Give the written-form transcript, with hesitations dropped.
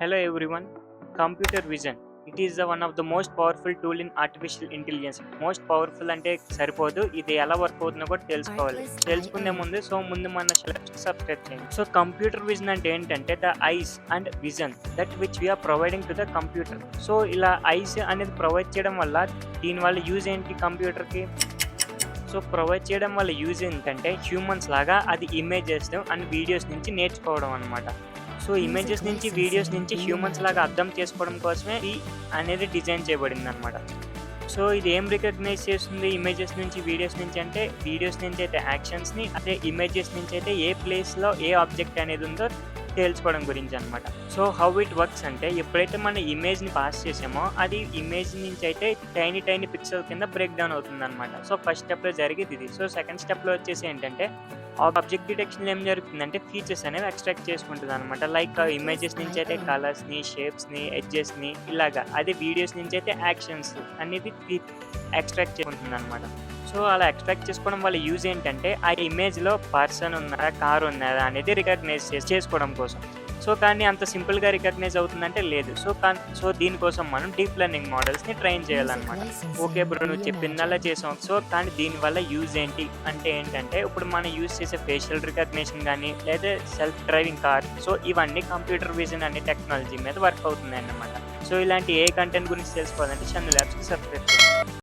Hello everyone. Computer vision. It is one of the most powerful tool in artificial intelligence. Most powerful అంటే సరిపోదు, ఇది ఎలా work అవుతుందో కూడా తెలుసుకోవాలి. తెలుసుకునే ముందు మన సబ్స్క్రైబ్ చేయండి. సో కంప్యూటర్ విజన్ అంటే ఏంటంటే the eyes and vision that which we are providing to the computer. So ఇలా ఐస్ అనేది ప్రొవైడ్ చేయడం వల్ల దీనివల్ల యూజ్ ఏంటి కంప్యూటర్కి? సో ప్రొవైడ్ చేయడం వల్ల యూజ్ ఏంటంటే హ్యూమన్స్ లాగా అది ఇమేజెస్ అండ్ వీడియోస్ నుంచి నేర్చుకోవడం అనమాట. సో ఇమేజెస్ నుంచి వీడియోస్ నుంచి హ్యూమన్స్ లాగా అర్థం చేసుకోవడం కోసమే ఈ అనేది డిజైన్ చేయబడింది అనమాట. సో ఇది ఏం రికగ్నైజ్ చేస్తుంది ఇమేజెస్ నుంచి వీడియోస్ నుంచి అంటే, వీడియోస్ నుంచి అయితే యాక్షన్స్ని, అదే ఇమేజెస్ నుంచి అయితే ఏ ప్లేస్లో ఏ ఆబ్జెక్ట్ అనేది ఉందో తెలుసుకోవడం గురించి అనమాట. సో హౌ ఇట్ వర్క్స్ అంటే, ఎప్పుడైతే మన ఇమేజ్ని పాస్ చేసామో అది ఇమేజ్ నుంచి అయితే టైనీ పిక్సెల్ కింద బ్రేక్ డౌన్ అవుతుంది అనమాట. సో ఫస్ట్ స్టెప్లో జరిగేది ఇది. సో సెకండ్ స్టెప్లో వచ్చేసి ఏంటంటే ఆబ్జెక్ట్ డిటెక్షన్ ఏం జరుగుతుందంటే ఫీచర్స్ అనేవి ఎక్స్ట్రాక్ట్ చేసుకుంటుంది అనమాట. లైక్ ఇమేజెస్ నుంచి అయితే కలర్స్ని, షేప్స్ని, ఎడ్జెస్ని ఇలాగా. అదే వీడియోస్ నుంచి అయితే యాక్షన్స్ అనేది ఎక్స్ట్రాక్ట్ చేసుకుంటుంది అనమాట. సో అలా ఎక్స్ట్రాక్ట్ చేసుకోవడం వల్ల యూజ్ ఏంటంటే ఆ ఇమేజ్లో పర్సన్ ఉన్నారా, కార్ ఉన్నారా అనేది రికగ్నైజ్ చేసుకోవడం కోసం. సో కానీ అంత సింపుల్గా రికగ్నైజ్ అవుతుందంటే లేదు. సో దీనికోసం మనం డీప్ లెర్నింగ్ మోడల్స్ని ట్రైన్ చేయాలన్నమాట. ఓకే బ్రో, నువ్వు చెప్పిందల్లా చేసాం. సో కానీ దీనివల్ల యూజ్ ఏంటి అంటే ఏంటంటే, ఇప్పుడు మనం యూజ్ చేసే ఫేషియల్ రికగ్నిషన్ కానీ లేదా సెల్ఫ్ డ్రైవింగ్ కార్, సో ఇవన్నీ కంప్యూటర్ విజన్ అనే టెక్నాలజీ మీద వర్క్ అవుతున్నాయి అన్నమాట. సో ఇలాంటి ఏ కంటెంట్ గురించి తెలుసుకోవాలంటే చందు ల్యాబ్స్కి సబ్స్క్రైబ్ చేయండి.